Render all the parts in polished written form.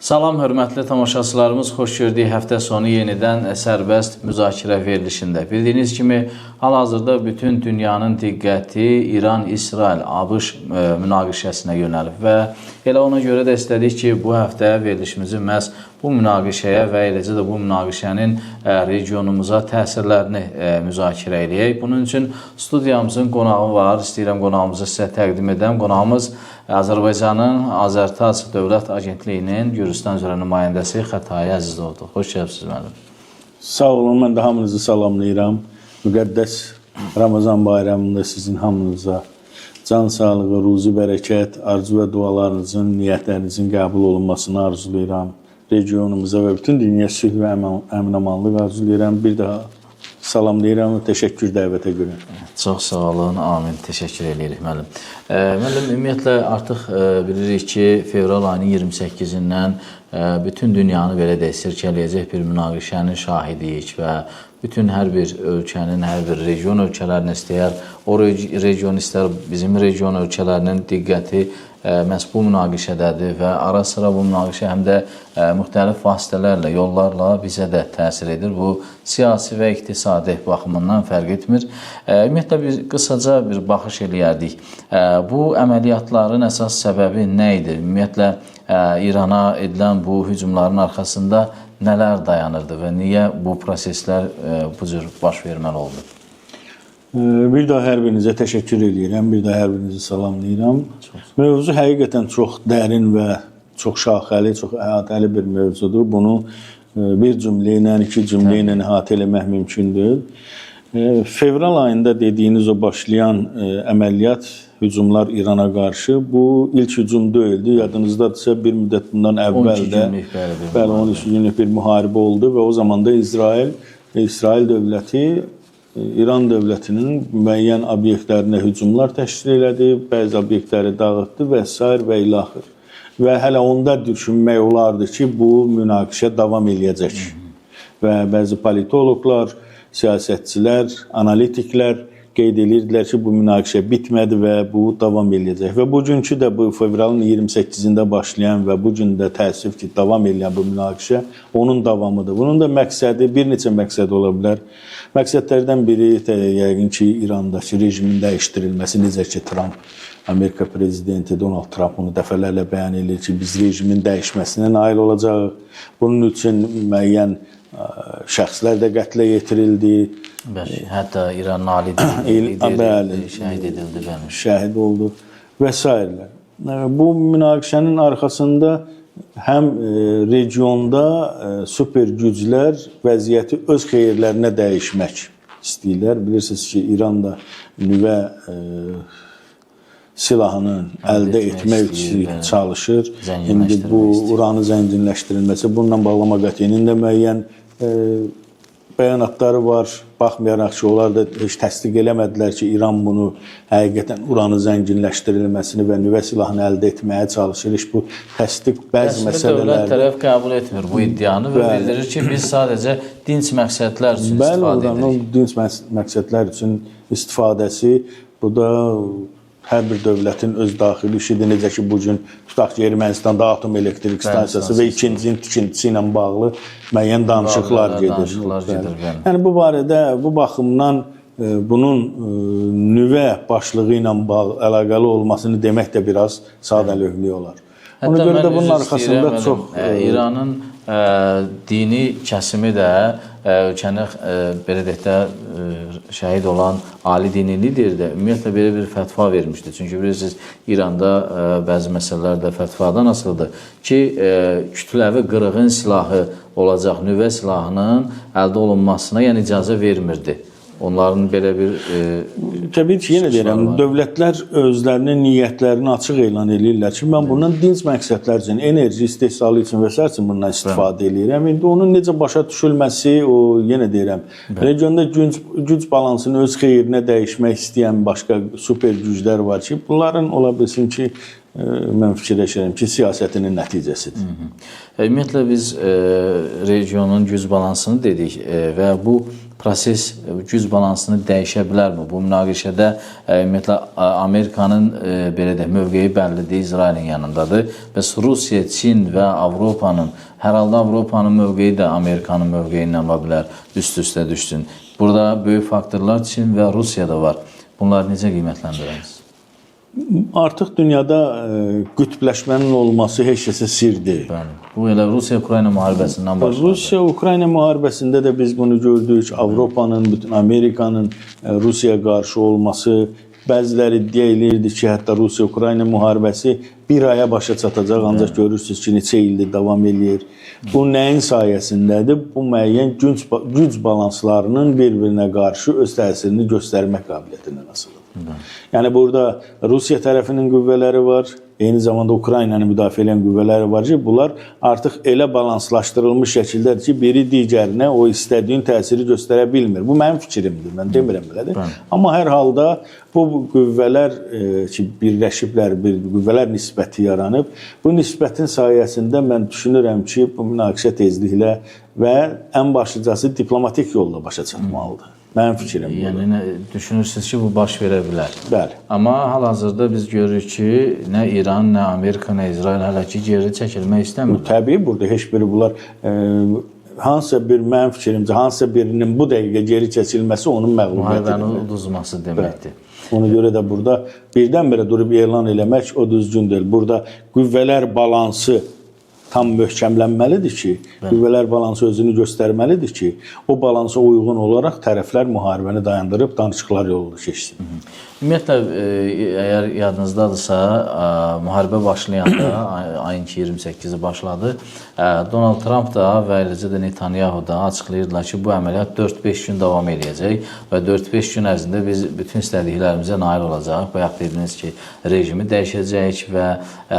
Salam, hörmətli tamaşaçılarımız, xoş gördük həftə sonu yenidən sərbəst müzakirə verilişində. Bildiyiniz kimi, hal-hazırda bütün dünyanın diqqəti İran-İsrail, ABŞ münaqişəsinə yönəlib və elə ona görə də istədik ki, bu həftə verilişimizi məhz bu münaqişəyə və eləcə də bu münaqişənin regionumuza təsirlərini müzakirə edək. Bunun üçün studiyamızın qonağı var, istəyirəm qonağımızı sizə təqdim edəm. Qonağımız Azərbaycanın Azərtac Dövlət Agentliyinin Gürcüstan üzrə nümayəndəsi Xətai Əzizovdur. Xoş gəlibsiniz müəllim. Sağ olun, mən də hamınızı salamlayıram. Müqəddəs Ramazan bayramında sizin hamınıza can sağlığı, ruzi bərəkət, arzu və dualarınızın, niyyətlərinizin qəbul olunmasını arzulayıram. Regionumuza və bütün dünya sülh və əmin-amanlıq arzulayıram. Bir daha salamlayıram və təşəkkür dəvətə görə. Çox sağ olun, amin. Təşəkkür edirik müəllim. Müəllim, ümumiyyətlə artıq bilirik ki, fevral ayının 28-dən bütün dünyanı belə deyək, sirkələyəcək bir münaqişənin şahidiyik və bütün hər bir ölkənin, hər bir region ölkələrini istəyər, o region istər bizim region ölkələrinin diqqəti məhz bu münaqişədədir və ara sıra bu münaqişə həm də müxtəlif vasitələrlə, yollarla bizə də təsir edir. Bu, siyasi və iqtisadi baxımından fərq etmir. Ümumiyyətlə, biz qısaca bir baxış eləyərdik. Bu əməliyyatların əsas səbəbi nə idi? Ümumiyyətlə, İrana edilən bu hücumların arxasında nələr dayanırdı və niyə bu proseslər bu cür baş verməli oldu? Bir daha hər birinizə təşəkkür edirəm, bir daha hər birinizi salamlayıram. Mövzu həqiqətən çox dərin və çox şaxəli, çox əhatəli bir mövzudur. Bunu bir cümlə ilə, iki cümlə ilə əhatə eləmək mümkündür. Fevral ayında dediyiniz o başlayan əməliyyat, hücumlar İrana qarşı, bu ilk hücum deyildi. Yadınızdadırsa bir müddət bundan əvvəl də 13 günlük bir müharibə oldu və o zaman da İsrail dövləti İran dövlətinin müəyyən obyektlərinə hücumlar təşkil elədi, bəzi obyektləri dağıtdı və s. və ilaxır. Və hələ onda düşünmək olardı ki, bu münaqişə davam eləyəcək. Və bəzi politoloqlar, siyasətçilər, analitiklər qeyd edirdilər ki, bu münaqişə bitmədi və bu davam eləyəcək. Və bugünkü də bu fevralın 28-də başlayan və bugün də təəssüf ki, davam eləyən bu münaqişə onun davamıdır. Bunun da məqsədi, bir neçə məqsəd ola bilər. Məqsədlərdən biri yəqin ki, İrandakı rejimin dəyişdirilməsi, necə ki, Amerika prezidenti Donald Trump onu dəfələrlə bəyan edir ki, biz rejimin dəyişməsinə nail olacaq. Bunun üçün müəyyən şəxslər də qətlə yetirildi. Hətta İranın ali lideri şəhid edildi. Şəhid oldu və s. Bu münaqişənin arxasında həm regionda super güclər vəziyyəti öz xeyirlərinə dəyişmək istəyirlər. Bilirsiniz ki, İran da nüvə silahını əldə etmək üçün çalışır. İndi bu uranı zənginləşdirilməsi, bununla bağlı MAQATE-nin də müəyyən bəyanatları var. Baxmayaraq ki, onlar da heç təsdiq eləmədilər ki, İran bunu həqiqətən uranı zənginləşdirilməsini və nüvə silahını əldə etməyə çalışır. İş bu təsdiq bəzi məsələlərdə. Dövlət tərəf qəbul etmir bu iddianı və bildirir ki, biz sadəcə dinc məqsədlər üçün istifadə edirik. Bəli, dinc məqsədlər üçün istifadəsi, bu da hər bir dövlətin öz daxili işidir. Necə ki, bugün tutaq ki, Ermənistanda atom elektrik stansiyası və ikincinin tikintisi ilə bağlı müəyyən danışıqlar gedir. Yəni, bu barədə, bu baxımdan bunun nüvə başlığı ilə əlaqəli olmasını demək də biraz sadəlövhlük olar. Ona görə də bunun arxasında çox... İranın dini kəsimi də ölkəni, belə deyək də, şəhid olan ali dini lider də ümumiyyətlə belə bir fətva vermişdi. Çünki bilirsiniz, İranda bəzi məsələlər də fətvadan asılıdır ki, kütləvi qırğın silahı olacaq nüvə silahının əldə olunmasına yəni icazə vermirdi. Onların belə bir... Təbii ki, yenə deyirəm, dövlətlər özlərinin niyyətlərini açıq elan edirlər ki, mən bundan dinc məqsədlər üçün, enerji istehsalı üçün və s. üçün bundan istifadə edirəm. İndi onun necə başa düşülməsi, o yenə deyirəm, regionda güc balansını öz xeyrinə dəyişmək istəyən başqa super güclər var ki, bunların ola bilsin ki, mən fikirləşirəm ki, siyasətinin nəticəsidir. Ümumiyyətlə, biz regionun güc balansını dedik və bu proses güc balansını dəyişə bilərmi? Bu münaqişədə ümumiyyətlə Amerikanın belə də mövqeyi bəllidir, İsrailin yanındadır. Bəs Rusiya, Çin və Avropanın, hər halda Avropanın mövqeyi də Amerikanın mövqeyi ilə ola bilər, üst-üstə düşsün. Burada böyük faktorlar Çin və Rusiyada var. Bunları necə qiymətləndirərsiniz? Artıq dünyada qütbləşmənin olması heç kəsə sir deyil. Bəli. Bu elə Rusiya-Ukrayna müharibəsindən başladı. Rusiya-Ukrayna müharibəsində də biz bunu gördük. Avropanın, bütün Amerikanın Rusiyaya qarşı olması, bəziləri iddia eləyirdi ki, hətta Rusiya-Ukrayna müharibəsi bir aya başa çatacaq, ancaq görürsünüz ki, neçə ildir davam eləyir. Bu nəyin sayəsindədir? Bu müəyyən güc balanslarının bir-birinə qarşı öz təsirini göstərmək qabiliyyətindən asılıdır. Yəni burada Rusiya tərəfinin qüvvələri var, eyni zamanda Ukraynanı müdafiə edən qüvvələri var ki, bunlar artıq elə balanslaşdırılmış şəkildədir ki, biri digərinə o istədiyin təsiri göstərə bilmir. Bu mənim fikrimdir, mən demirəm belədir. Amma hər halda bu qüvvələr ki, birləşiblər, bir qüvvələr nisbəti yaranıb. Bu nisbətin sayəsində mən düşünürəm ki, bu münaqişə tezliklə və ən başlıcası diplomatik yolla başa çatmalıdır. Mənim fikrim budur. Yəni düşünürsünüz ki, bu baş verə bilər. Bəli. Amma hal-hazırda biz görürük ki, nə İran, nə Amerika, nə İsrail hələ ki geri çəkilmək istəmir. Təbii burada heç biri bunlar hansısa bir mənim fikrimcə hansısa birinin bu dəqiqə geri çəkilməsi onun məğlubiyyətidir. Müharibənin uduzması deməkdir. Ona görə də burada birdən-birə durub elan eləmək o düzgün deyil. Burada qüvvələr balansı tam möhkəmlənməlidir ki, qüvvələr balansı özünü göstərməlidir ki, o balansa uyğun olaraq tərəflər müharibəni dayandırıb danışıqlar yolunu keçsin. Ümumiyyətlə, əgər yadınızdadırsa, müharibə başlayanda, ayın 28-i başladı, Donald Trump da və eləcə də Netanyahu da açıqlayırdılar ki, bu əməliyyat 4-5 gün davam edəcək və 4-5 gün ərzində biz bütün istədiklərimizə nail olacaq. Bayaq dediniz ki, rejimi dəyişəcək və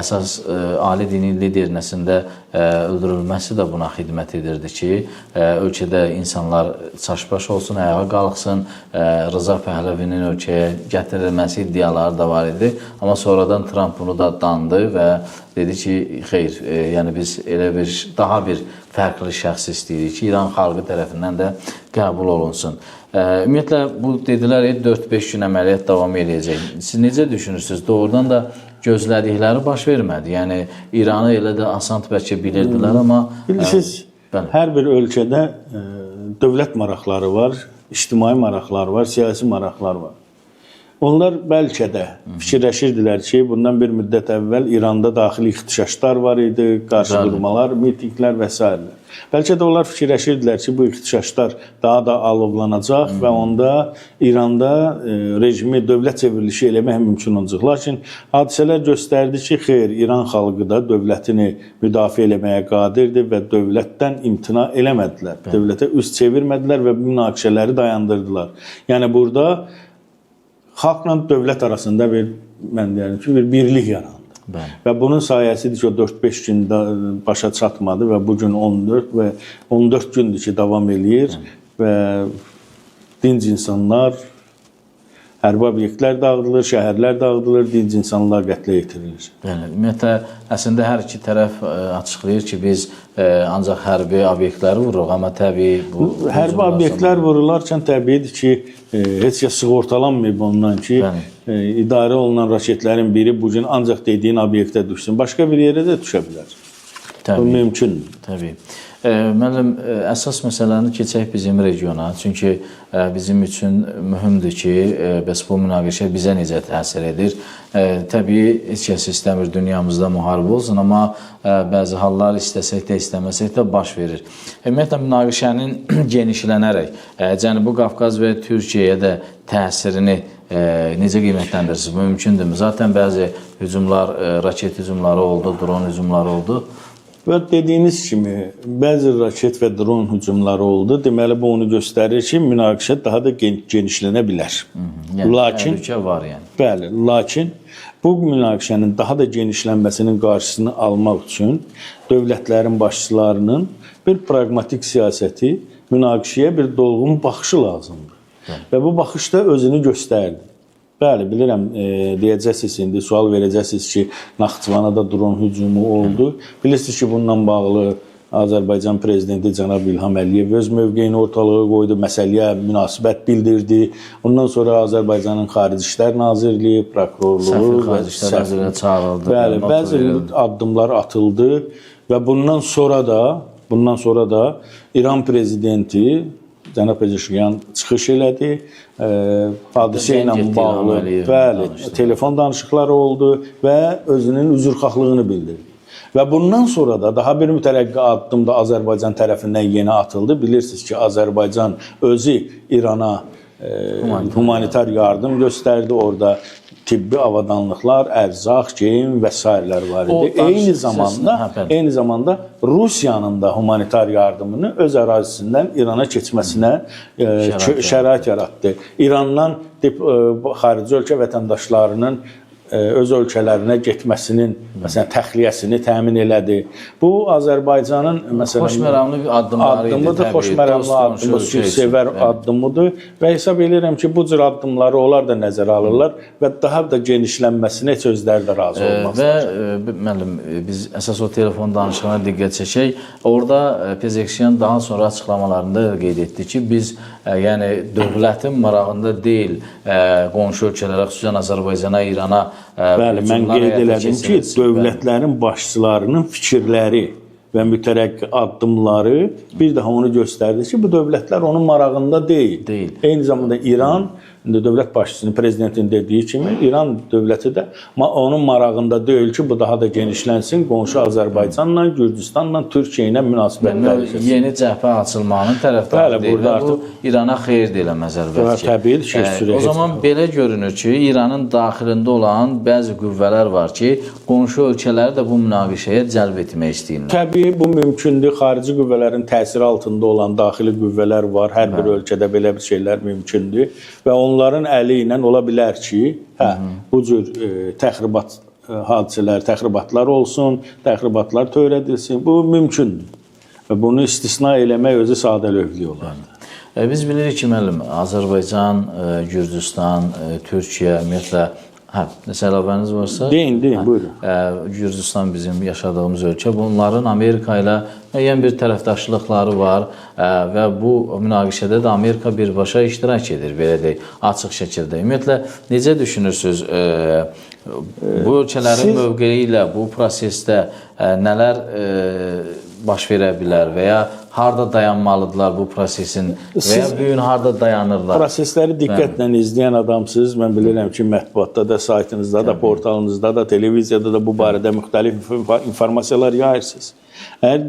əsas ali dini lidernəsində öldürülməsi də buna xidmət edirdi ki, ölkədə insanlar çaşbaş olsun, ayağa qalxsın, Rıza Pəhləvinin ölkəyə gətirilməsi iddiaları da var idi. Amma sonradan Trump bunu da dandı və dedi ki, xeyr, yəni biz elə bir daha bir fərqli şəxs istəyirik ki, İran xalqı tərəfindən də qəbul olunsun. Ümumiyyətlə, bu dedilər 4-5 gün əməliyyat davam edəcək. Siz necə düşünürsünüz? Doğrudan da gözlədikləri baş vermədi. Yəni, İranı elə də asant bəlkə bilirdilər, amma... Bilirsiniz, hər bir ölkədə dövlət maraqları var, ictimai maraqları var, siyasi maraqlar var. Onlar bəlkə də fikirləşirdilər ki, bundan bir müddət əvvəl İranda daxili ixtişaşlar var idi, qarşı durmalar, mitinglər və s. Bəlkə də onlar fikirləşirdilər ki, bu ixtişaşlar daha da alovlanacaq və onda İranda rejimi dövlət çevrilişi eləmək mümkün olacaq. Lakin hadisələr göstərdi ki, xeyr, İran xalqı da dövlətini müdafiə eləməyə qadirdir və dövlətdən imtina eləmədilər. Dövlətə üz çevirmədilər və münaqişələri dayandırdılar. Yəni burada xalqla dövlət arasında mən deyərəm ki, bir birlik yarandı. Və bunun sayəsidir ki, o 4-5 gündə başa çatmadı və bugün 14 gündür ki, davam eləyir və dinc insanlar, hərbi obyektlər dağıdılır, şəhərlər dağıdılır, dinc insanlar qətlə yetirilir. Ümumiyyətlə, əslində hər iki tərəf açıqlayır ki, biz ancaq hərbi obyektləri vururuq, amma təbii bu... Hərbi obyektlər vurularkən təbiidir ki, heç kəs sığortalanmayıb ondan ki, idarə olunan raketlərin biri bugün ancaq dediyin obyektə düşsün. Başqa bir yerə də düşə bilər. Bu mümkündür. Təbii. Müəllim, əsas məsələni keçək bizim regiona. Çünki bizim üçün mühümdür ki, bəs bu münaqişə bizə necə təsir edir. Təbii, heç kəs istəmir dünyamızda müharibə olsun, amma bəzi hallar istəsək də, istəməsək də baş verir. Ümumiyyətlə, münaqişənin genişlənərək Cənubi Qafqaz və Türkiyəyə də təsirini necə qiymətləndirirsiniz? Bu mümkündürmü? Zaten bəzi hücumlar, raket hücumları oldu, dron hücumları oldu. Və dediyiniz kimi, bəzi raket və dron hücumları oldu. Deməli, bu onu göstərir ki, münaqişə daha da genişlənə bilər. Yəni, təhlükə var yəni. Bəli, lakin bu münaqişənin daha da genişlənməsinin qarşısını almaq üçün dövlətlərin başçılarının bir praqmatik siyasəti, münaqişəyə bir dolğun baxışı lazımdır. Və bu baxışda özünü göstərdi. Bəli, bilirəm, deyəcəksiniz indi, sual verəcəksiniz ki, Naxçıvana da dron hücumu oldu. Bilirsiniz ki, bununla bağlı Azərbaycan prezidenti cənab İlham Əliyev öz mövqeyini ortalığa qoydu, məsələyə münasibət bildirdi. Ondan sonra Azərbaycanın Xarici İşlər Nazirliyi, prokurorluğu və Xarici İşlər Nazirliyi çağırıldı. Bəli, bəzi addımlar atıldı və bundan sonra da İran prezidenti cənab Pezeşkiyan çıxış elədi. Hadisə ilə bağlı telefon danışıqları oldu və özünün üzrxahlığını bildirdi. Və bundan sonra da daha bir mütərəqqi addım da Azərbaycan tərəfindən yeni atıldı. Bilirsiniz ki, Azərbaycan özü İrana humanitar yardım göstərdi. Orada tibbi avadanlıqlar, ərzaq, geyim və s. var idi. Eyni zamanda Rusiyanın da humanitar yardımını öz ərazisindən İrana keçməsinə şərait yaratdı. İrandan xarici ölkə vətəndaşlarının öz ölkələrinə getməsinin məsələn təxliyəsini təmin elədi. Bu Azərbaycanın məsələn xoşməramlı bir addımlarıdır. Xoşməramlı addımı, sülhsevər addımıdır və hesab edirəm ki, bu cür addımları onlar da nəzərə alırlar və daha da genişlənməsinə heç özləri də razı olmazlar. Və müəllim, biz əsas o telefon danışığına diqqət çəkək. Orada Pezeşkiyan daha sonra açıqlamalarında qeyd etdi ki, biz yəni dövlətin marağında deyil qonşu ölkələrə, xüsusən Azərbaycana, İrana. Bəli, mən qeyd elədim ki, dövlətlərin başçılarının fikirləri və mütərəqqi addımları bir daha onu göstərdi ki, bu dövlətlər onun marağında deyil. Eyni zamanda İran, dövlət başçısının, prezidentin dediyi kimi, İran dövləti də onun marağında deyil ki, bu daha da genişlənsin, qonşu Azərbaycanla, Gürcüstanla, Türkiyə ilə münasibətlər. Yeni cəbhə açılmanın tərəfdarı deyil və bu İrana xeyir deyilə zərbəti. Təbii ki, o zaman belə görünür ki, İranın daxilində olan bəzi qüvvələr var ki, qonşu ölkələri də bu münaqişəyə cəlb etmək istəyirlər. Təbii, bu mümkündür. Xarici qüvvələrin təsiri altında olan daxili qüvvələr var. Hər bir ölkədə belə bir şeylər mümkündür və onların əli ilə ola bilər ki, bu cür təxribatlar olsun, təxribatlar törədilsin. Bu mümkündür. Və bunu istisna eləmək özü sadəlövhlük olardı. Biz bilirik ki, müəllim, Azərbaycan, Gürcüstan, Türkiyə, ümumiyyətlə, nəsə əlavəniz varsa? Deyin, buyurun. Gürcüstan bizim yaşadığımız ölkə. Bunların Amerika ilə müəyyən bir tərəfdaşlıqları var və bu münaqişədə də Amerika birbaşa iştirak edir, belə deyək, açıq şəkildə. Ümumiyyətlə, necə düşünürsünüz? Bu ölkələrin mövqeyi ilə bu prosesdə nələr baş verə bilər və ya harada dayanmalıdırlar bu prosesin və ya bu gün harada dayanırlar? Prosesləri diqqətlə izləyən adamsınız. Mən bilirəm ki, mətbuatda da, saytınızda da, portalınızda da, televiziyada da bu barədə müxtəlif informasiyalar yayırsınız. Əgər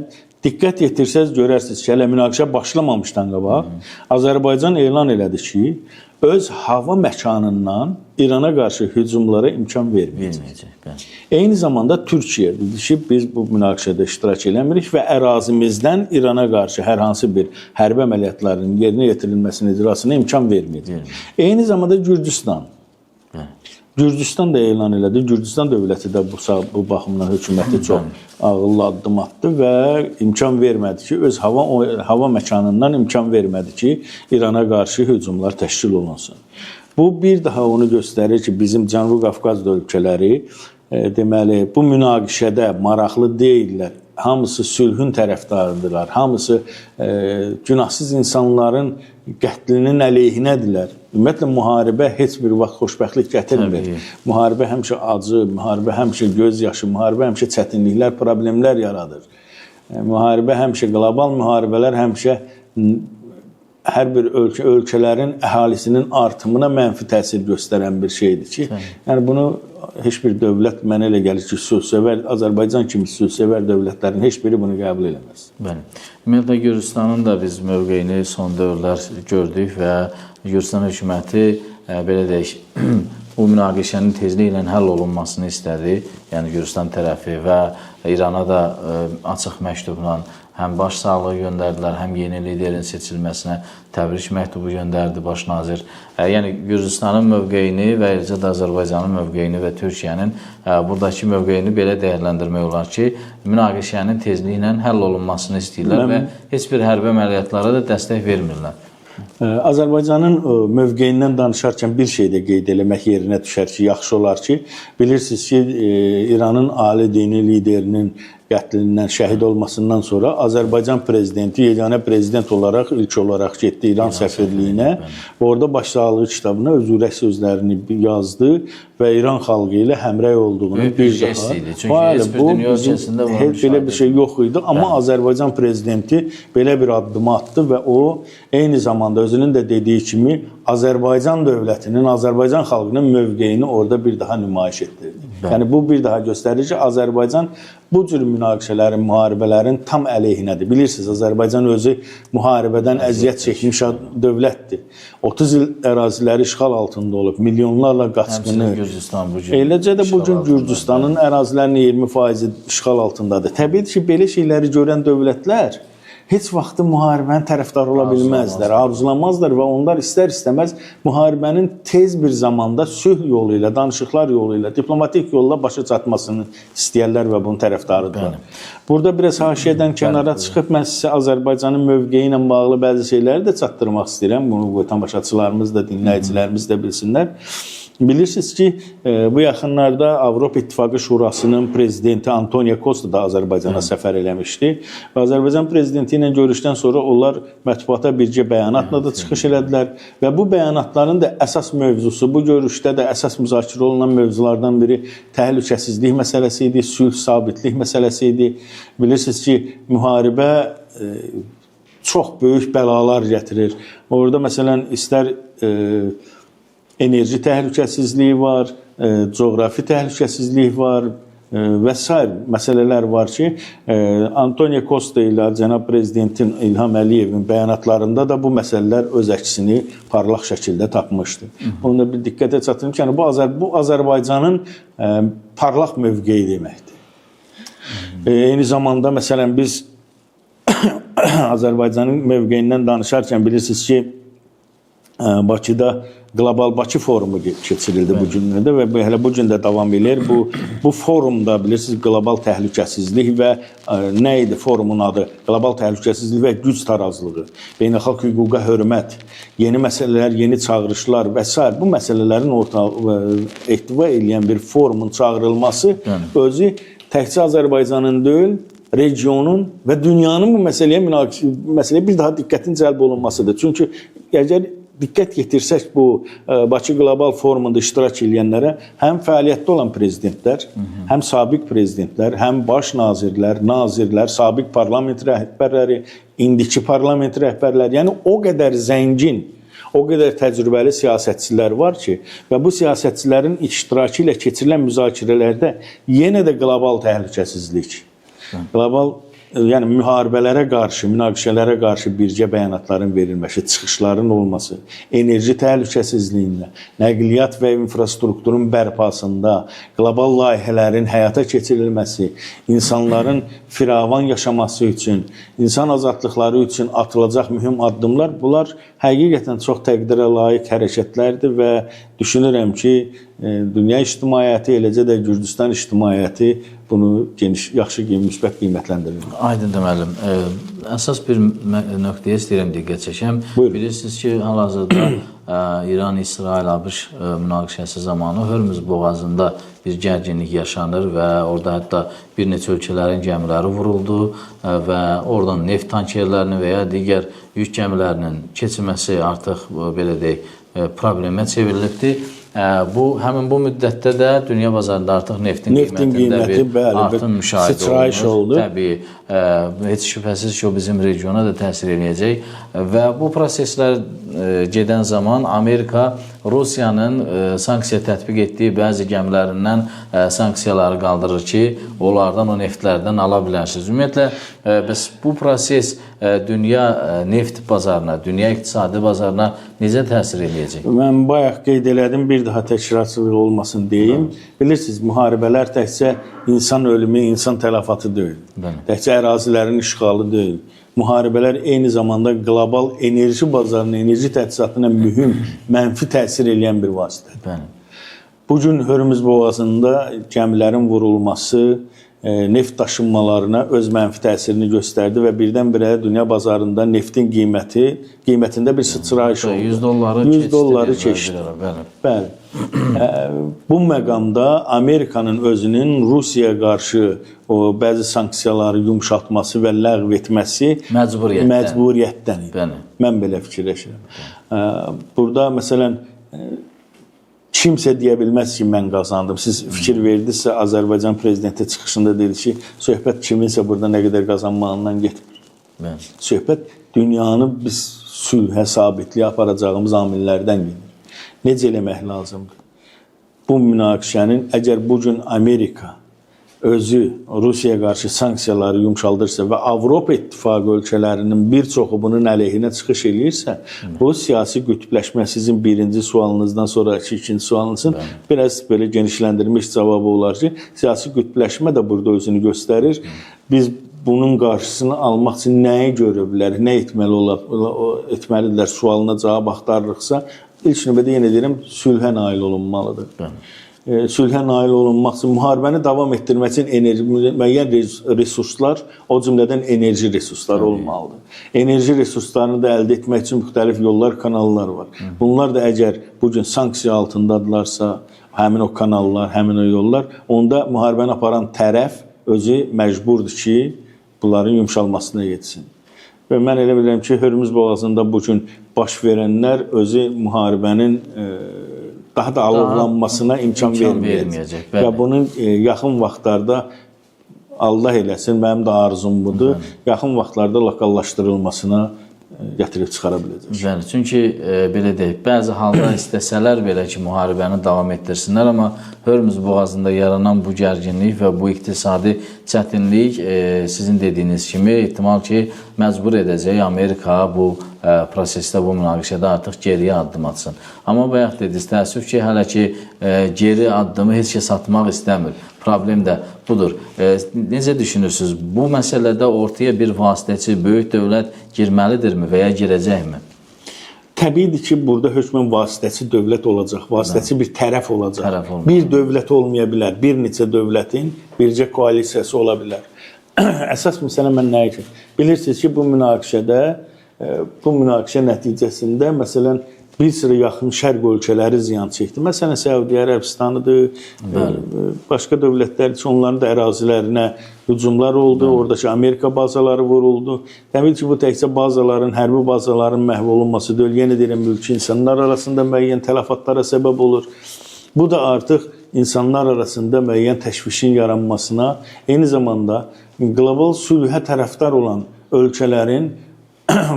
diqqət yetirsəz, görərsiniz ki, hələ münaqişə başlamamışdan qabaq Azərbaycan elan elədi ki, öz hava məkanından İrana qarşı hücumlara imkan verməyəcək. Eyni zamanda Türkiyə dedi ki, biz bu münaqişədə iştirak eləmirik və ərazimizdən İrana qarşı hər hansı bir hərbi əməliyyatların yerinə yetirilməsinin icrasına imkan verməyəcək. Eyni zamanda Gürcüstan da elan elədi. Gürcüstan dövləti də bu baxımdan hökuməti çox ağıllı addım atdı və imkan vermədi ki, öz hava məkanından imkan vermədi ki, İrana qarşı hücumlar təşkil olunsun. Bu bir daha onu göstərir ki, bizim Cənubi Qafqaz ölkələri deməli bu münaqişədə maraqlı deyillər. Hamısı sülhün tərəfdarıdırlar. Hamısı günahsız insanların qətlinin əleyhinədirlər. Ümumiyyətlə, müharibə heç bir vaxt xoşbəxtlik gətirmir. Müharibə həmişə acı, müharibə həmişə göz yaşı, müharibə həmişə çətinliklər, problemlər yaradır. Müharibə həmişə qlobal müharibələr həmişə hər bir ölkələrin əhalisinin artımına mənfi təsir göstərən bir şeydir ki, yəni bunu heç bir dövlət mənə elə gəlir ki, sülhsevər, Azərbaycan kimi sülhsevər dövlətlərin heç biri bunu qəbul eləməz. Bəli. Ümumiyyətlə, Gürcüstanın da biz mövqeyini son dövrlər gördük və Gürcüstan hökuməti, belə deyək, bu münaqişənin tezliklə həll olunmasını istədi. Yəni, Gürcüstan tərəfi və İrana da açıq məktubla həm baş sağlığı göndərdilər, həm yeni liderin seçilməsinə təbrik məktubu göndərdi baş nazir. Yəni, Gürcüstanın mövqeyini və eləcə də Azərbaycanın mövqeyini və Türkiyənin buradakı mövqeyini belə dəyərləndirmək olar ki, münaqişənin tezliklə həll olunmasını istəyirlər və heç bir hərbi əməliyyatlara da dəstək vermirlər. Azərbaycanın mövqeyindən danışarkən bir şey də qeyd eləmək yerinə düşər ki, yaxşı olar ki, bilirsiniz ki, İranın ali dini liderinin qətlindən, şəhid olmasından sonra Azərbaycan prezidenti yeganə prezident olaraq ilk olaraq getdi İran səfirliyinə və orada başsağlığı kitabına öz ürək sözlərini yazdı və İran xalqı ilə həmrəy olduğunu bir daha. Çünki heç bir dünya ölkəsində heç belə bir şey yox idi, amma Azərbaycan prezidenti belə bir addımı atdı və o eyni zamanda özünün də dediyi kimi Azərbaycan dövlətinin, Azərbaycan xalqının mövqeyini orada bir daha nümayiş etdirdi. Yəni bu bir daha göstərir ki, Azərbaycan bu cür münaqişələrin, müharibələrin tam əleyhinədir. Bilirsiniz, Azərbaycan özü müharibədən əziyyət çəkmiş dövlətdir. 30 il əraziləri işğal altında olub, milyonlarla qaçqını. Eləcə də bugün Gürcüstanın ərazilərinin 20% işğal altındadır. Təbii ki, belə şeyləri görən dövlətlər heç vaxtı müharibənin tərəfdarı ola bilməzlər, arzulamazlar və onlar istər-istəməz müharibənin tez bir zamanda sülh yolu ilə, danışıqlar yolu ilə, diplomatik yolla başa çatmasını istəyərlər və bunun tərəfdarıdırlar. Burada biraz haşiyədən kənara çıxıb mən sizə Azərbaycanın mövqeyi ilə bağlı bəzi şeyləri də çatdırmaq istəyirəm. Bunu tamaşaçılarımız da, dinləyicilərimiz də bilsinlər. Bilirsiniz ki, bu yaxınlarda Avropa İttifaqı Şurasının prezidenti Antonio Costa da Azərbaycana səfər eləmişdi. Və Azərbaycan prezidenti ilə görüşdən sonra onlar mətbuata bircə bəyanatla da çıxış elədilər. Və bu bəyanatların da əsas mövzusu, bu görüşdə də əsas müzakirə olunan mövzulardan biri təhlükəsizlik məsələsi idi, sülh, sabitlik məsələsi idi. Bilirsiniz ki, müharibə çox böyük bəlalar gətirir. Orada məsələn, istər enerji təhlükəsizliyi var, coğrafi təhlükəsizlik var və s. məsələlər var ki, Antonio Costa ilə cənab prezidentin İlham Əliyevin bəyanatlarında da bu məsələlər öz əksini parlaq şəkildə tapmışdı. Onu da bir diqqətə çatdırım ki, bu Azərbaycanın parlaq mövqeyi deməkdir. Eyni zamanda, məsələn, biz Azərbaycanın mövqeyindən danışarkən bilirsiniz ki, Bakıda Qlobal Bakı forumu keçirildi bu günlərdə və hələ bu gün də davam edir. Bu forumda bilirsiniz qlobal təhlükəsizlik və nə idi forumun adı? Qlobal təhlükəsizlik və güc tarazlığı, beynəlxalq hüquqa hörmət, yeni məsələlər, yeni çağırışlar və s. bu məsələlərin ehtiva edən bir forumun çağırılması özü təkcə Azərbaycanın deyil, regionun və dünyanın bu məsələyə bir daha diqqətin cəlb olunmasıdır. Çünki əgər diqqət yetirsək bu Bakı Qlobal Forumunda iştirak edənlərə həm fəaliyyətdə olan prezidentlər, həm sabiq prezidentlər, həm baş nazirlər, nazirlər, sabiq parlament rəhbərləri, indiki parlament rəhbərləri, yəni o qədər zəngin, o qədər təcrübəli siyasətçilər var ki, və bu siyasətçilərin iştirakı ilə keçirilən müzakirələrdə yenə də qlobal təhlükəsizlik, qlobal yəni müharibələrə qarşı, münaqişələrə qarşı birgə bəyanatların verilməsi, çıxışların olması, enerji təhlükəsizliyində, nəqliyyat və infrastrukturun bərpasında, qlobal layihələrin həyata keçirilməsi, insanların firavan yaşaması üçün, insan azadlıqları üçün atılacaq mühüm addımlar, bunlar həqiqətən çox təqdirə layiq hərəkətlərdir və düşünürəm ki, dünya ictimaiyyəti, eləcə də Gürcüstan ictimaiyyəti bunu yaxşı, müsbət qiymətləndirir. Aydındır müəllim. Əsas bir nöqtəyə istəyirəm diqqət çəkəm. Bilirsiniz ki, hal-hazırda İran-İsrail ABŞ münaqişəsi zamanı Hörmüz boğazında bir gərginlik yaşanır və orada hətta bir neçə ölkələrin gəmiləri vuruldu və oradan neft tankerlərinin və ya digər yük gəmilərinin keçməsi artıq belə deyək, problemə çevrilibdir. Həmin bu müddətdə də dünya bazarında artıq neftin qiymətində bir artım müşahidə olunur. Təbii, heç şübhəsiz ki, o bizim regiona da təsir edəcək və bu proseslər gedən zaman Amerika Rusiyanın sanksiya tətbiq etdiyi bəzi gəmilərindən sanksiyaları qaldırır ki, onlardan o neftlərdən ala bilərsiniz. Ümumiyyətlə, bəs bu proses dünya neft bazarına, dünya iqtisadi bazarına necə təsir edəcək? Mən bayaq qeyd elədim, bir daha təkrarçılıq olmasın deyim. Bilirsiniz, müharibələr təkcə insan ölümü, insan tələfatı deyil. Təkcə ərazilərin işğalı deyil. Müharibələr eyni zamanda qlobal enerji bazarına, enerji təchizatına mühüm, mənfi təsir edən bir vasitədir. Bugün Hörmüz boğazında gəmilərin vurulması neft daşınmalarına öz mənfi təsirini göstərdi və birdən-birə dünya bazarında neftin qiymətində bir sıçrayış oldu. $100 keçdi. Bəli. Bu məqamda Amerikanın özünün Rusiyaya qarşı o bəzi sanksiyaları yumşaltması və ləğv etməsi məcburiyyətdən idi. Mən belə fikirləşirəm. Burada məsələn kimsə deyə bilməz ki, mən qazandım. Siz fikir verdinizsə, Azərbaycan prezidenti çıxışında dedi ki, söhbət kiminsə burada nə qədər qazanmağından getmir. Söhbət dünyanı biz sülhə, sabitliyə aparacağımız amillərdən gedir. Necə eləmək lazımdır? Bu münaqişənin əgər bugün Amerika özü Rusiyaya qarşı sanksiyaları yumşaldırsa və Avropa İttifaqı ölkələrinin bir çoxu bunun əleyhinə çıxış eləyirsə, bu siyasi qütbləşmə sizin birinci sualınızdan sonraki ikinci sualınızın biraz belə genişləndirilmiş cavabı olar ki, siyasi qütbləşmə də burada özünü göstərir. Biz bunun qarşısını almaq üçün nəyə görə bilər, nə etməlidirlər sualına cavab axtarırıqsa, ilk növbədə yenə deyirəm, sülhə nail olunmalıdır. Sülhə nail olunmaq üçün, müharibəni davam etdirmək üçün müəyyən resurslar, o cümlədən enerji resursları olmalıdır. Enerji resurslarını da əldə etmək üçün müxtəlif yollar, kanallar var. Bunlar da əgər bugün sanksiya altındadırlarsa, həmin o kanallar, həmin o yollar, onda müharibəni aparan tərəf özü məcburdur ki, bunların yumşalmasına yetsin. Və mən elə bilirəm ki, Hörmüz boğazında bugün baş verənlər özü müharibənin daha da alovlanmasına imkan verməyəcək. Və bunun yaxın vaxtlarda, Allah eləsin, mənim də arzum budur, yaxın vaxtlarda lokallaşdırılmasına gətirib çıxara biləcək. Bəli, çünki belə deyək, bəzi halda istəsələr belə ki, müharibəni davam etdirsinlər, amma Hörmüz boğazında yaranan bu gərginlik və bu iqtisadi çətinlik sizin dediyiniz kimi ehtimal ki, məcbur edəcək Amerika bu prosesdə, bu münaqişədə artıq geriyə addım atsın. Amma bayaq dediniz, təəssüf ki, hələ ki geri addımı heç kəs atmaq istəmir. Problem də budur. Necə düşünürsünüz? Bu məsələdə ortaya bir vasitəçi, böyük dövlət girməlidirmi və ya girəcəkmi? Təbiidir ki, burada hökmən vasitəçi dövlət olacaq, vasitəçi bir tərəf olacaq. Bir dövlət olmaya bilər, bir neçə dövlətin bircə koalisiyası ola bilər. Əsas məsələ mən nəyə ki? Bilirsiniz ki, bu münaqişə nəticəsində, məsələn, bir sıra yaxın şərq ölkələri ziyan çəkdi. Məsələn, Səudiyyə Ərəbistanıdır, başqa dövlətlər üçün onların da ərazilərinə hücumlar oldu, oradakı Amerika bazaları vuruldu. Təbii ki, bu təkcə bazaların, hərbi bazaların məhv olunması deyil, yenə deyirəm, mülki insanlar arasında müəyyən tələfatlara səbəb olur. Bu da artıq insanlar arasında müəyyən təşvişin yaranmasına, eyni zamanda qlobal sülhə tərəfdar olan ölkələrin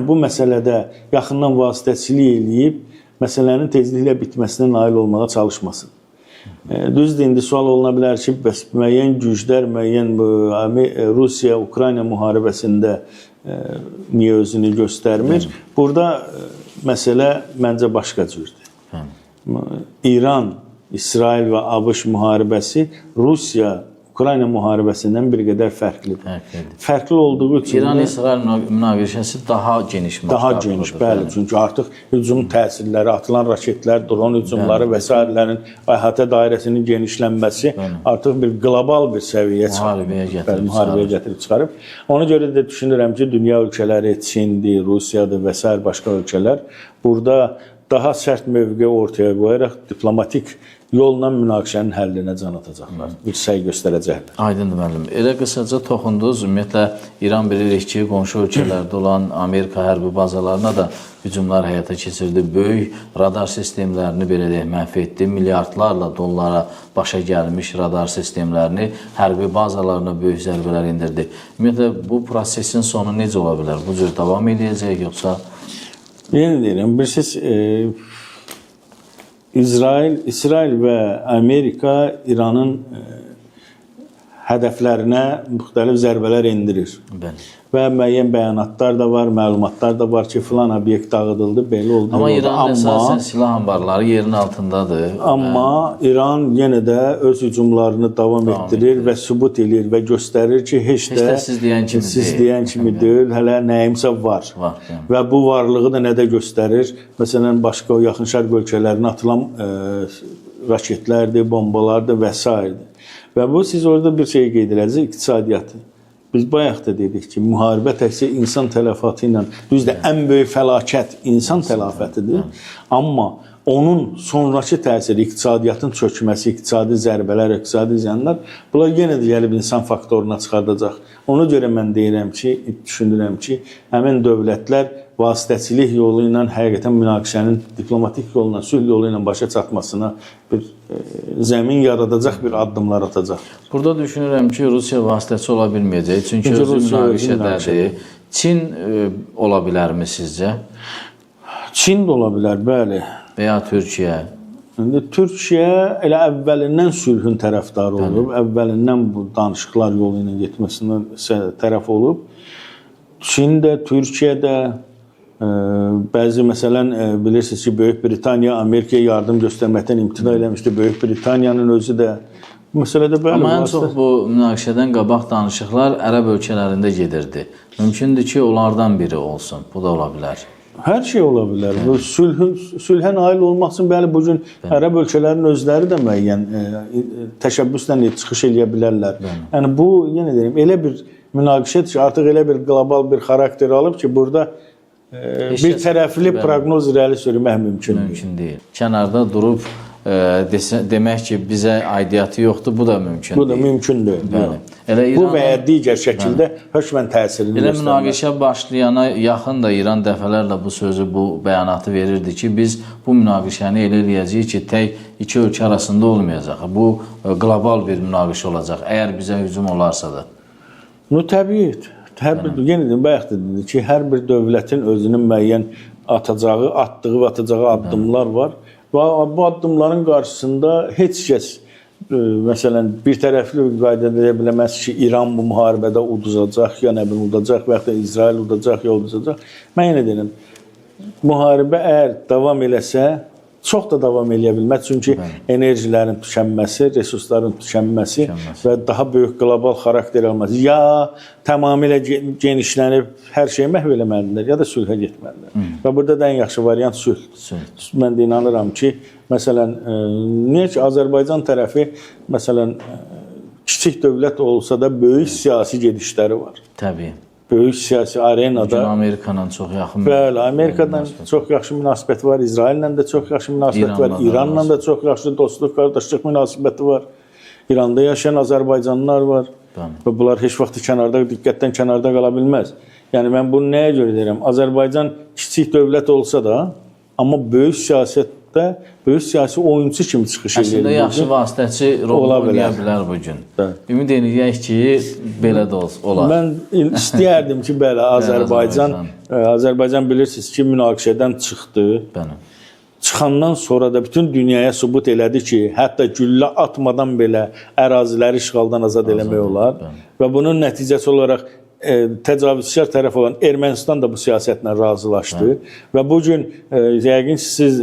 bu məsələdə yaxından vasitəçilik eləyib, məsələnin tezliklə bitməsinə nail olmağa çalışmasın. Düzdür, indi sual oluna bilər ki, bəs müəyyən güclər, müəyyən Rusiya-Ukrayna müharibəsində niyə özünü göstərmir? Burada məsələ məncə başqa cürdür. İran, İsrail və ABŞ müharibəsi Rusiya-Ukrayna müharibəsindən bir qədər fərqlidir. Fərqli olduğu üçün İran-İsrail münaqişəsi daha geniş. Daha geniş, bəli. Çünki artıq hücum təsirləri, atılan raketlər, dron hücumları və s.lərin əhatə dairəsinin genişlənməsi artıq bir qlobal bir səviyyəyə müharibəyə gətirib çıxarıb. Ona görə də düşünürəm ki, dünya ölkələri, Çindir, Rusiyadır və s. başqa ölkələr burada daha sərt mövqe ortaya qoyaraq diplomatik yolla münaqişənin həllinə can atacaqlar, bir səy göstərəcəklər. Aydındır müəllim. Elə qısaca toxundunuz. Ümumiyyətlə, İran bilirik ki, qonşu ölkələrdə olan Amerika hərbi bazalarına da hücumlar həyata keçirdi. Böyük radar sistemlərini belə deyək, məhv etdi. Milyardlarla dollara başa gəlmiş radar sistemlərini, hərbi bazalarına böyük zərbələr indirdi. Ümumiyyətlə, bu prosesin sonu necə ola bilər? Bu cür davam edəcək, yoxsa? Yeni deyirəm, bilirsiniz, İsrail və Amerika İranın hədəflərinə müxtəlif zərbələr endirir. Və müəyyən bəyanatlar da var, məlumatlar da var ki, filan obyekt dağıdıldı, belə oldu. Amma İranın əsasən silah anbarları yerin altındadır. Amma İran yenə də öz hücumlarını davam etdirir və sübut edir və göstərir ki, heç də siz deyən kimi deyil, hələ nəyimsə var. Və bu varlığı da nədə göstərir? Məsələn, başqa yaxın şərq ölkələrinə atılan raketlərdir, bombalardır və s. Və bu, siz orada bir şey qeyd edəcək, iqtisadiyyatı. Biz bayaq da dedik ki, müharibə təkcə insan tələfatı ilə, düzdür, ən böyük fəlakət insan tələfətidir. Amma onun sonrakı təsiri, iqtisadiyyatın çökməsi, iqtisadi zərbələr, iqtisadi ziyanlar, bunlar yenə də gəlib insan faktoruna çıxardacaq. Ona görə mən deyirəm ki, düşünürəm ki, həmin dövlətlər vasitəçilik yolu ilə həqiqətən münaqişənin diplomatik yolla, sülh yolu ilə başa çatmasına bir zəmin yaradacaq bir addımlar atacaq. Burada düşünürəm ki, Rusiya vasitəçi ola bilməyəcək. Çünki özü münaqişədədir. Çin ola bilərmi sizcə? Çin də ola bilər, bəli. Və ya Türkiyə? İndi Türkiyə elə əvvəlindən sülhün tərəfdarı olub, əvvəlindən bu danışıqlar yolu ilə getməsindən tərəf olub. Çin də, Türkiyə də, bəzi məsələn bilirsiniz ki, Böyük Britaniya Amerikaya yardım göstərməkdən imtina eləmişdi. Böyük Britaniyanın özü də bu məsələdə bəli. Amma ən çox bu münaqişədən qabaq danışıqlar ərəb ölkələrində gedirdi. Mümkündür ki, onlardan biri olsun. Bu da ola bilər. Hər şey ola bilər. Bu sülhə nail olmaq üçün bəli bu gün ərəb ölkələrinin özləri də müəyyən təşəbbüslə çıxış eləyə bilərlər. Yəni bu yenə deyim, elə bir münaqişədir ki, artıq elə bir qlobal bir xarakter alıb ki, burada bir tərəfli proqnoz irəli sürmək mümkün deyil. Kənarda durub demək ki, bizə aidiyyatı yoxdur, bu da mümkün deyil. Bu da mümkün deyil. Bu və ya digər şəkildə hökmən təsirini göstərmək. Elə münaqişə başlayana yaxın da İran dəfələrlə bu sözü, bu bəyanatı verirdi ki, biz bu münaqişəni elə eləyəcəyik ki, tək iki ölkə arasında olmayacaq. Bu qlobal bir münaqişə olacaq, əgər bizə hücum olarsa da. Təbii. Yenə deyim, bayaq dedi ki, hər bir dövlətin özünün müəyyən attığı və atacağı addımlar var. Və bu addımların qarşısında heç kəs, məsələn, bir tərəfli qaydada edə biləməz ki, İran bu müharibədə udacaq, ya nə bilim udacaq, və yaxud da İsrail udacaq, ya udacaq. Mən yenə deyirəm, müharibə əgər davam eləsə, çox da davam eləyə bilməz. Çünki enerjilərin tükənməsi, resursların tükənməsi və daha böyük qlobal xarakter alması, ya tamamilə genişlənib hər şeyi məhv eləməlidirlər, ya da sülhə getməlidirlər. Və burada da ən yaxşı variant sülh. Mən də inanıram ki, məsələn, niyə ki, Azərbaycan tərəfi, məsələn, kiçik dövlət olsa da böyük siyasi gedişləri var. Təbii. Böyük siyasi arenada... Bugün Amerikanın çox yaxın... Bəli, Amerikadan çox yaxşı münasibəti var, İsraillə də çox yaxşı münasibəti var, İranla da çox yaxşı dostluq, qardaşlıq münasibəti var. İranda yaşayan Azərbaycanlılar var və bunlar heç vaxt diqqətdən kənarda qala bilməz. Yəni, mən bunu nəyə görə deyirəm? Azərbaycan kiçik dövlət olsa da, amma böyük siyasətdə, böyük siyasi oyuncu kimi çıxış edir. Əslində, yaxşı vasitəçi rol oynaya bilər bugün. Ümid edək ki, belə də olar. Mən istəyərdim ki, belə Azərbaycan bilirsiniz ki, münaqişədən çıxdı. Çıxandan sonra da bütün dünyaya sübut elədi ki, hətta güllə atmadan belə əraziləri işğaldan azad eləmək olar. Və bunun nəticəsi olaraq təcavüzkar tərəf olan Ermənistan da bu siyasətlə razılaşdı. Və bugün, yəqin siz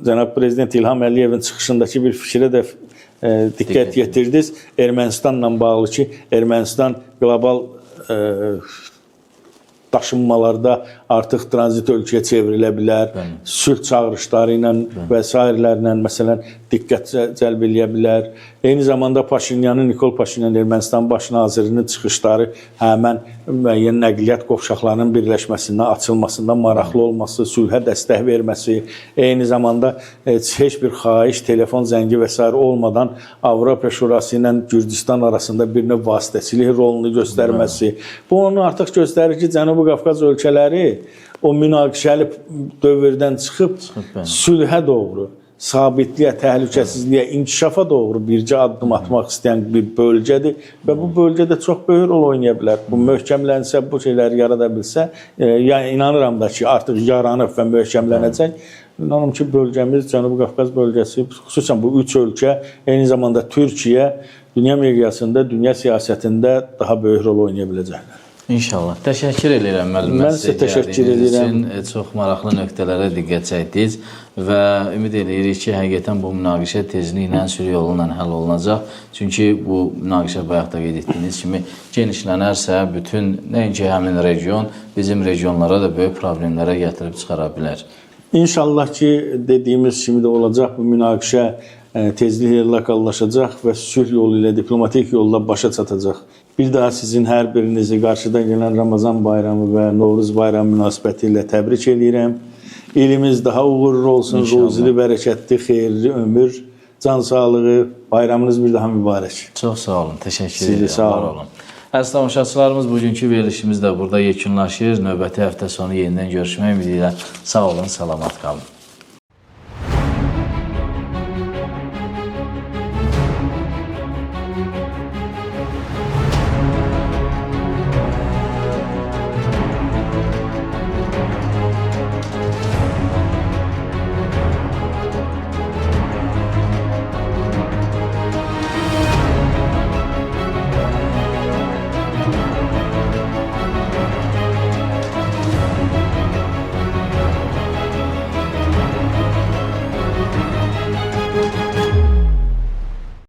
Cənab Prezident İlham Əliyevin çıxışındakı bir fikrə də diqqət yetirdiniz. Ermənistanla bağlı ki, Ermənistan qlobal daşınmalarda artıq tranzit ölkəyə çevrilə bilər, sülh çağırışları ilə və s. məsələn diqqət cəlb eləyə bilər. Eyni zamanda Nikol Paşinyan, Ermənistan baş nazirinin çıxışları həmən müəyyən nəqliyyat qovşaqlarının birləşməsindən, açılmasından maraqlı olması, sülhə dəstək verməsi, eyni zamanda heç bir xahiş, telefon zəngi və s. olmadan Avropa Şurası ilə Gürcistan arasında bir növ vasitəçilik rolunu göstərməsi. Bu onu artıq göstərir ki, Cənubi Qafqaz ölkələri o münaqişəli dövrdən çıxıb sülhə doğru, sabitliyə, təhlükəsizliyə, inkişafa doğru bircə addım atmaq istəyən bir bölgədir və bu bölgədə çox böyük rol oynaya bilər. Bu möhkəmlənsə, bu şeyləri yarada bilsə, yəni inanıram da ki, artıq yaranıb və möhkəmlənəcək. İnanıram ki, bölgəmiz, Cənubi Qafqaz bölgəsi, xüsusən bu üç ölkə, eyni zamanda Türkiyə, dünya miqyasında, dünya siyasətində daha böyük rol oynaya biləcəklər. İnşallah. Təşəkkür edirəm müəllim. Mən sizə təşəkkür edirəm. Çox maraqlı nöqtələrə diqqət çəkdiniz və ümid edirik ki, həqiqətən bu münaqişə tezliklə sülh yolu ilə həll olunacaq. Çünki bu münaqişə bayaq da qeyd etdiyiniz kimi genişlənərsə, bütün nəinki həmin region, bizim regionlara da böyük problemlərə gətirib çıxara bilər. İnşallah ki, dediyimiz kimi də olacaq, bu münaqişə tezliklə lokallaşacaq və sülh yolu ilə, diplomatik yolla başa çatacaq. Bir daha sizin hər birinizi qarşıdan gələn Ramazan bayramı və Novruz bayramı münasibəti ilə təbrik edirəm. ilimiz daha uğurlu olsun, İnşallah. ruzili, bərəkətli, xeyirli ömür, can sağlığı, bayramınız bir daha mübarək. Çox sağ olun, təşəkkür Siz də edirəm. sağ Var olun. olun. Əziz tamaşaçılarımız, bugünkü verilişimiz də burada yekunlaşır. Növbəti həftə sonu yenidən görüşmək ümidi ilə sağ olun, salamat qalın.